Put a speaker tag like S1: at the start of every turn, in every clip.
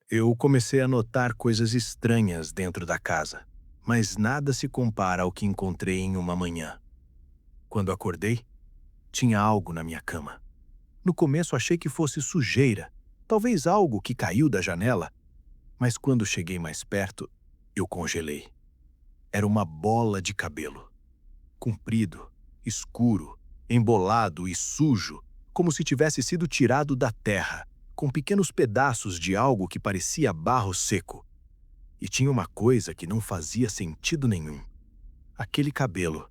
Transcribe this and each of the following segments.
S1: Eu comecei a notar coisas estranhas dentro da casa, mas nada se compara ao que encontrei em uma manhã. Quando acordei, tinha algo na minha cama. No começo achei que fosse sujeira, talvez algo que caiu da janela, mas quando cheguei mais perto, eu congelei. Era uma bola de cabelo, comprido, escuro, embolado e sujo, como se tivesse sido tirado da terra, com pequenos pedaços de algo que parecia barro seco. E tinha uma coisa que não fazia sentido nenhum. Aquele cabelo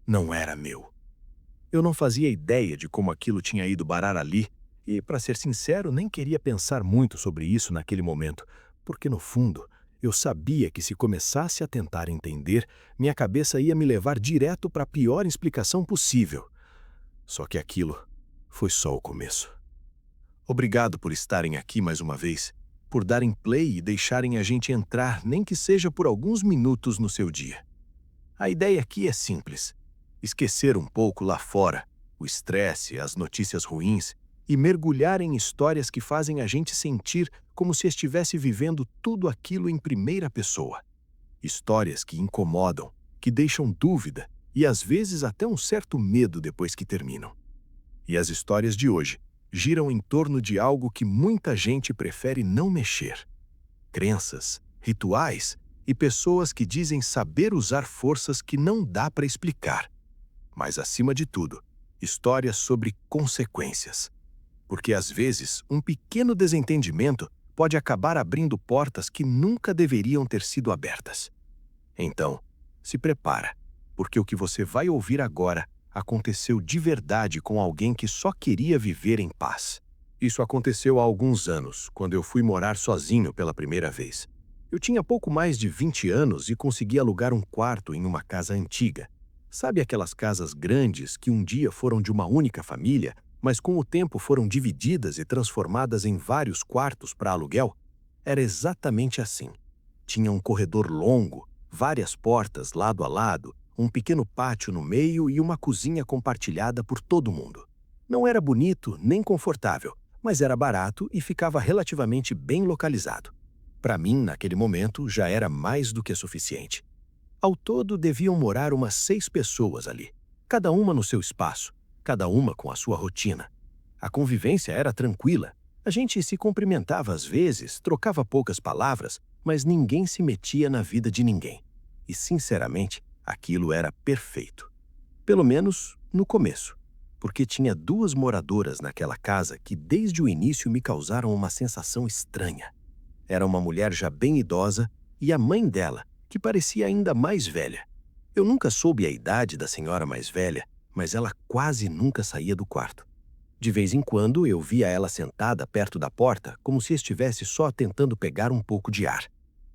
S1: não era meu. Eu não fazia ideia de como aquilo tinha ido parar ali e, para ser sincero, nem queria pensar muito sobre isso naquele momento, porque no fundo eu sabia que se começasse a tentar entender, minha cabeça ia me levar direto para a pior explicação possível. Só que aquilo foi só o começo. Obrigado por estarem aqui mais uma vez, por darem play e deixarem a gente entrar, nem que seja por alguns minutos no seu dia. A ideia aqui é simples: esquecer um pouco lá fora, o estresse, as notícias ruins, e mergulhar em histórias que fazem a gente sentir como se estivesse vivendo tudo aquilo em primeira pessoa. Histórias que incomodam, que deixam dúvida e às vezes até um certo medo depois que terminam. E as histórias de hoje giram em torno de algo que muita gente prefere não mexer: crenças, rituais e pessoas que dizem saber usar forças que não dá para explicar. Mas, acima de tudo, histórias sobre consequências. Porque, às vezes, um pequeno desentendimento pode acabar abrindo portas que nunca deveriam ter sido abertas. Então, se prepara, porque o que você vai ouvir agora aconteceu de verdade com alguém que só queria viver em paz. Isso aconteceu há alguns anos, quando eu fui morar sozinho pela primeira vez. Eu tinha pouco mais de 20 anos e consegui alugar um quarto em uma casa antiga. Sabe aquelas casas grandes que um dia foram de uma única família, mas com o tempo foram divididas e transformadas em vários quartos para aluguel? Era exatamente assim. Tinha um corredor longo, várias portas lado a lado, um pequeno pátio no meio e uma cozinha compartilhada por todo mundo. Não era bonito nem confortável, mas era barato e ficava relativamente bem localizado. Para mim, naquele momento, já era mais do que suficiente. Ao todo, deviam morar umas 6 pessoas ali, cada uma no seu espaço, cada uma com a sua rotina. A convivência era tranquila. A gente se cumprimentava às vezes, trocava poucas palavras, mas ninguém se metia na vida de ninguém. E, sinceramente, aquilo era perfeito. Pelo menos no começo, porque tinha 2 moradoras naquela casa que desde o início me causaram uma sensação estranha. Era uma mulher já bem idosa e a mãe dela, que parecia ainda mais velha. Eu nunca soube a idade da senhora mais velha, mas ela quase nunca saía do quarto. De vez em quando eu via ela sentada perto da porta, como se estivesse só tentando pegar um pouco de ar.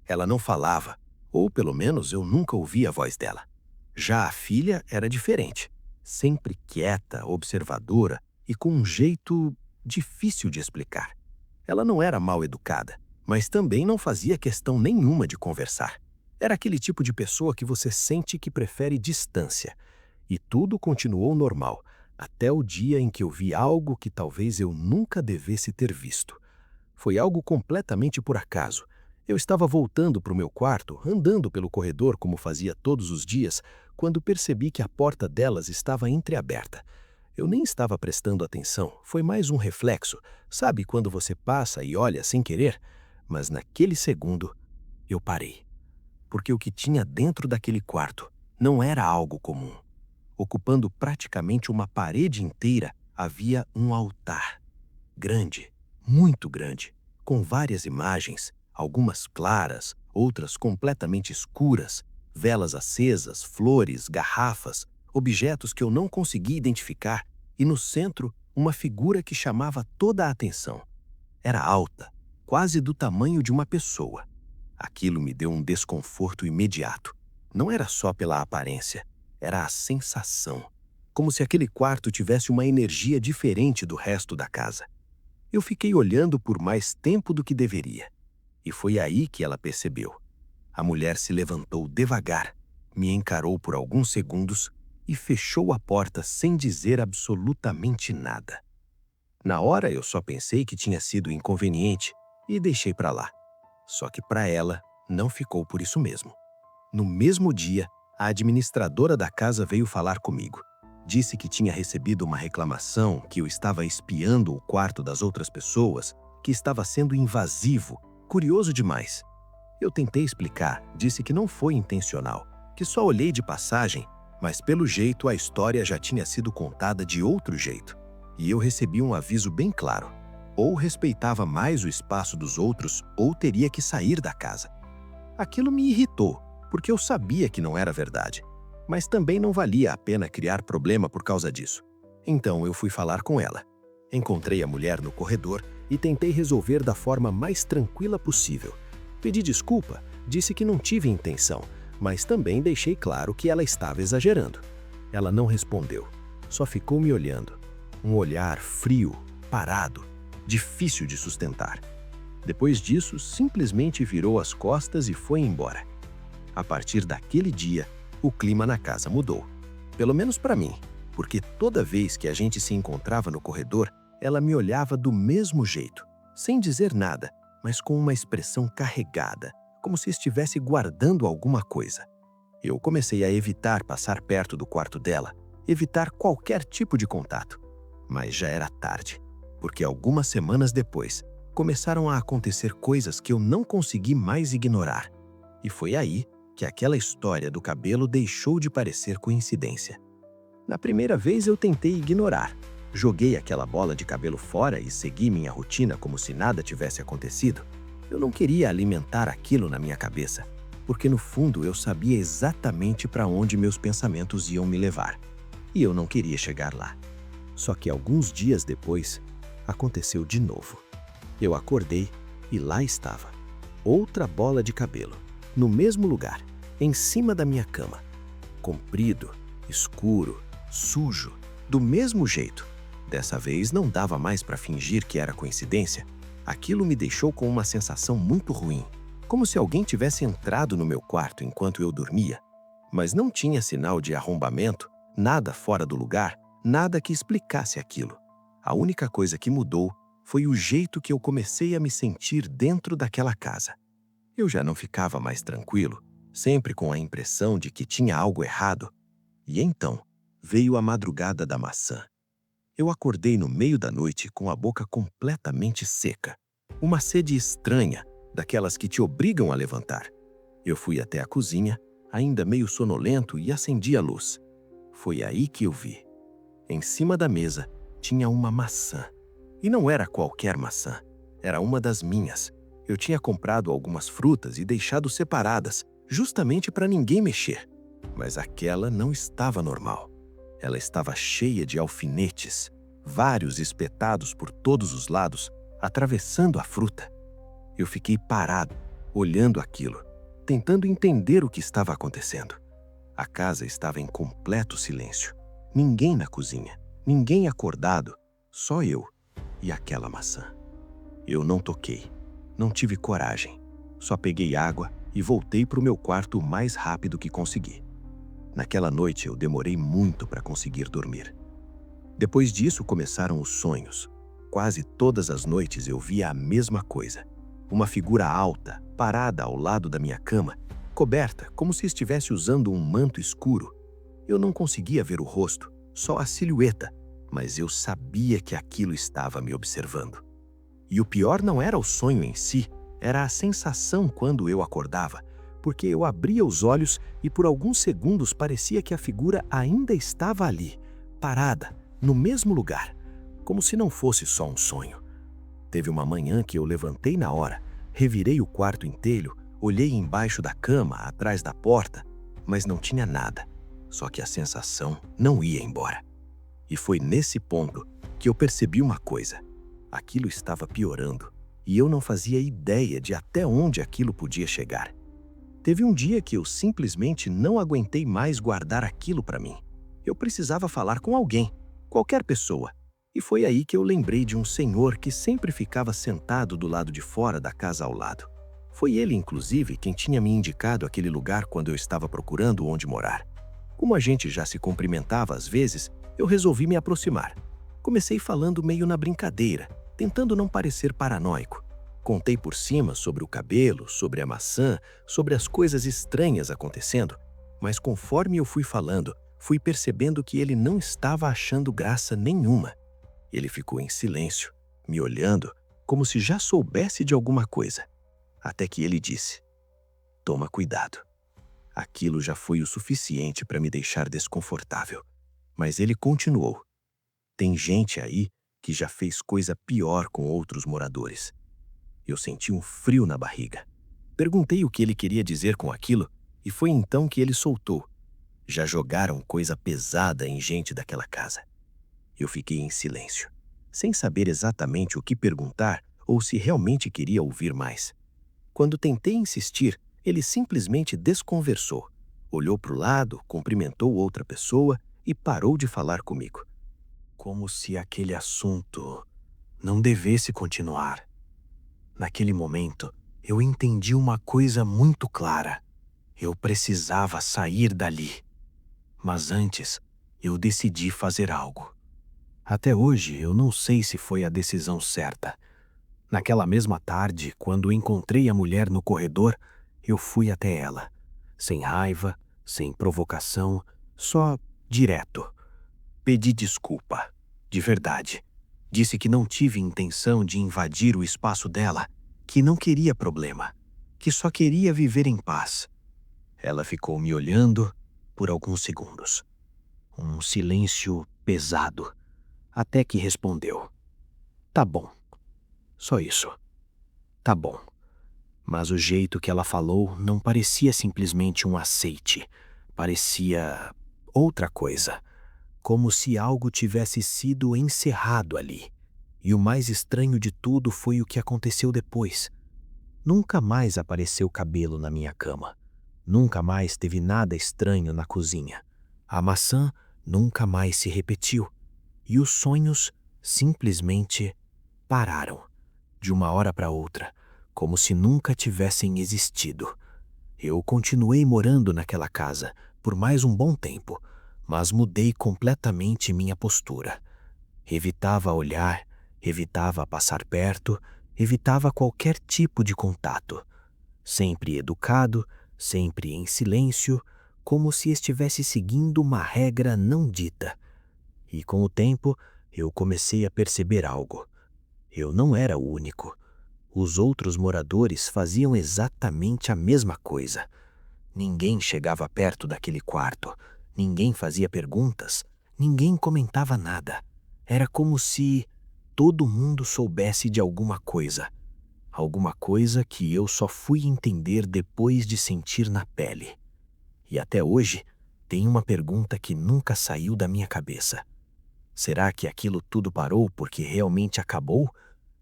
S1: Ela não falava, ou pelo menos eu nunca ouvi a voz dela. Já a filha era diferente, sempre quieta, observadora e com um jeito difícil de explicar. Ela não era mal educada, mas também não fazia questão nenhuma de conversar. Era aquele tipo de pessoa que você sente que prefere distância. E tudo continuou normal, até o dia em que eu vi algo que talvez eu nunca devesse ter visto. Foi algo completamente por acaso. Eu estava voltando para o meu quarto, andando pelo corredor como fazia todos os dias, quando percebi que a porta delas estava entreaberta. Eu nem estava prestando atenção, foi mais um reflexo. Sabe quando você passa e olha sem querer? Mas naquele segundo, eu parei. Porque o que tinha dentro daquele quarto não era algo comum. Ocupando praticamente uma parede inteira, havia um altar. Grande, muito grande, com várias imagens, algumas claras, outras completamente escuras, velas acesas, flores, garrafas, objetos que eu não conseguia identificar, e no centro, uma figura que chamava toda a atenção. Era alta, quase do tamanho de uma pessoa. Aquilo me deu um desconforto imediato. Não era só pela aparência, era a sensação. Como se aquele quarto tivesse uma energia diferente do resto da casa. Eu fiquei olhando por mais tempo do que deveria. E foi aí que ela percebeu. A mulher se levantou devagar, me encarou por alguns segundos e fechou a porta sem dizer absolutamente nada. Na hora eu só pensei que tinha sido inconveniente,
S2: e deixei para lá. Só que para ela, não ficou por isso mesmo. No mesmo dia, a administradora da casa veio falar comigo. Disse que tinha recebido uma reclamação, que eu estava espiando o quarto das outras pessoas, que estava sendo invasivo, curioso demais. Eu tentei explicar, disse que não foi intencional, que só olhei de passagem, mas pelo jeito a história já tinha sido contada de outro jeito. E eu recebi um aviso bem claro: ou respeitava mais o espaço dos outros, ou teria que sair da casa. Aquilo me irritou, porque eu sabia que não era verdade, mas também não valia a pena criar problema por causa disso. Então eu fui falar com ela. Encontrei a mulher no corredor e tentei resolver da forma mais tranquila possível. Pedi desculpa, disse que não tive intenção, mas também deixei claro que ela estava exagerando. Ela não respondeu, só ficou me olhando. Um olhar frio, parado, difícil de sustentar. Depois disso, simplesmente virou as costas e foi embora. A partir daquele dia, o clima na casa mudou. Pelo menos para mim, porque toda vez que a gente se encontrava no corredor, ela me olhava do mesmo jeito, sem dizer nada, mas com uma expressão carregada, como se estivesse guardando alguma coisa. Eu comecei a evitar passar perto do quarto dela, evitar qualquer tipo de contato. Mas já era tarde, porque algumas semanas depois, começaram a acontecer coisas que eu não consegui mais ignorar. E foi aí que aquela história do cabelo deixou de parecer coincidência. Na primeira vez eu tentei ignorar. Joguei aquela bola de cabelo fora e segui minha rotina como se nada tivesse acontecido. Eu não queria alimentar aquilo na minha cabeça, porque no fundo eu sabia exatamente para onde meus pensamentos iam me levar. E eu não queria chegar lá. Só que alguns dias depois, aconteceu de novo. Eu acordei e lá estava. Outra bola de cabelo, no mesmo lugar, em cima da minha cama. Comprido, escuro, sujo, do mesmo jeito. Dessa vez não dava mais para fingir que era coincidência. Aquilo me deixou com uma sensação muito ruim, como se alguém tivesse entrado no meu quarto enquanto eu dormia. Mas não tinha sinal de arrombamento, nada fora do lugar, nada que explicasse aquilo. A única coisa que mudou foi o jeito que eu comecei a me sentir dentro daquela casa. Eu já não ficava mais tranquilo, sempre com a impressão de que tinha algo errado. E então veio a madrugada da maçã. Eu acordei no meio da noite com a boca completamente seca. Uma sede estranha, daquelas que te obrigam a levantar. Eu fui até a cozinha, ainda meio sonolento, e acendi a luz. Foi aí que eu vi. Em cima da mesa tinha uma maçã. E não era qualquer maçã, era uma das minhas. Eu tinha comprado algumas frutas e deixado separadas, justamente para ninguém mexer. Mas aquela não estava normal. Ela estava cheia de alfinetes, vários espetados por todos os lados, atravessando a fruta. Eu fiquei parado, olhando aquilo, tentando entender o que estava acontecendo. A casa estava em completo silêncio. Ninguém na cozinha, ninguém acordado, só eu e aquela maçã. Eu não toquei, não tive coragem. Só peguei água e voltei para o meu quarto o mais rápido que consegui. Naquela noite eu demorei muito para conseguir dormir. Depois disso começaram os sonhos. Quase todas as noites eu via a mesma coisa. Uma figura alta, parada ao lado da minha cama, coberta como se estivesse usando um manto escuro. Eu não conseguia ver o rosto, só a silhueta, mas eu sabia que aquilo estava me observando. E o pior não era o sonho em si, era a sensação quando eu acordava, porque eu abria os olhos e por alguns segundos parecia que a figura ainda estava ali, parada, no mesmo lugar, como se não fosse só um sonho. Teve uma manhã que eu levantei na hora, revirei o quarto inteiro, olhei embaixo da cama, atrás da porta, mas não tinha nada, só que a sensação não ia embora. E foi nesse ponto que eu percebi uma coisa. Aquilo estava piorando, e eu não fazia ideia de até onde aquilo podia chegar. Teve um dia que eu simplesmente não aguentei mais guardar aquilo para mim. Eu precisava falar com alguém, qualquer pessoa. E foi aí que eu lembrei de um senhor que sempre ficava sentado do lado de fora da casa ao lado. Foi ele, inclusive, quem tinha me indicado aquele lugar quando eu estava procurando onde morar. Como a gente já se cumprimentava às vezes, eu resolvi me aproximar. Comecei falando meio na brincadeira, tentando não parecer paranoico. Contei por cima sobre o cabelo, sobre a maçã, sobre as coisas estranhas acontecendo, mas conforme eu fui falando, fui percebendo que ele não estava achando graça nenhuma. Ele ficou em silêncio, me olhando, como se já soubesse de alguma coisa. Até que ele disse: "Toma cuidado." Aquilo já foi o suficiente para me deixar desconfortável. Mas ele continuou: "Tem gente aí que já fez coisa pior com outros moradores." Eu senti um frio na barriga. Perguntei o que ele queria dizer com aquilo e foi então que ele soltou: "Já jogaram coisa pesada em gente daquela casa." Eu fiquei em silêncio, sem saber exatamente o que perguntar ou se realmente queria ouvir mais. Quando tentei insistir, ele simplesmente desconversou, olhou para o lado, cumprimentou outra pessoa e parou de falar comigo.
S1: Como se aquele assunto não devesse continuar. Naquele momento, eu entendi uma coisa muito clara. Eu precisava sair dali. Mas antes, eu decidi fazer algo. Até hoje, eu não sei se foi a decisão certa. Naquela mesma tarde, quando encontrei a mulher no corredor, eu fui até ela. Sem raiva, sem provocação, só direto. Pedi desculpa, de verdade. Disse que não tive intenção de invadir o espaço dela, que não queria problema, que só queria viver em paz. Ela ficou me olhando por alguns segundos. Um silêncio pesado, até que respondeu: "Tá bom." Só isso. Tá bom. Mas o jeito que ela falou não parecia simplesmente um aceite. Parecia outra coisa. Como se algo tivesse sido encerrado ali. E o mais estranho de tudo foi o que aconteceu depois. Nunca mais apareceu cabelo na minha cama. Nunca mais teve nada estranho na cozinha. A maçã nunca mais se repetiu. E os sonhos simplesmente pararam. De uma hora para outra, como se nunca tivessem existido. Eu continuei morando naquela casa por mais um bom tempo, mas mudei completamente minha postura. Evitava olhar, evitava passar perto, evitava qualquer tipo de contato. Sempre educado, sempre em silêncio, como se estivesse seguindo uma regra não dita. E com o tempo, eu comecei a perceber algo. Eu não era o único. Os outros moradores faziam exatamente a mesma coisa. Ninguém chegava perto daquele quarto, ninguém fazia perguntas, ninguém comentava nada. Era como se todo mundo soubesse de alguma coisa que eu só fui entender depois de sentir na pele. E até hoje, tem uma pergunta que nunca saiu da minha cabeça. Será que aquilo tudo parou porque realmente acabou?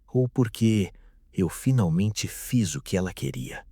S1: Ou porque eu finalmente fiz o que ela queria?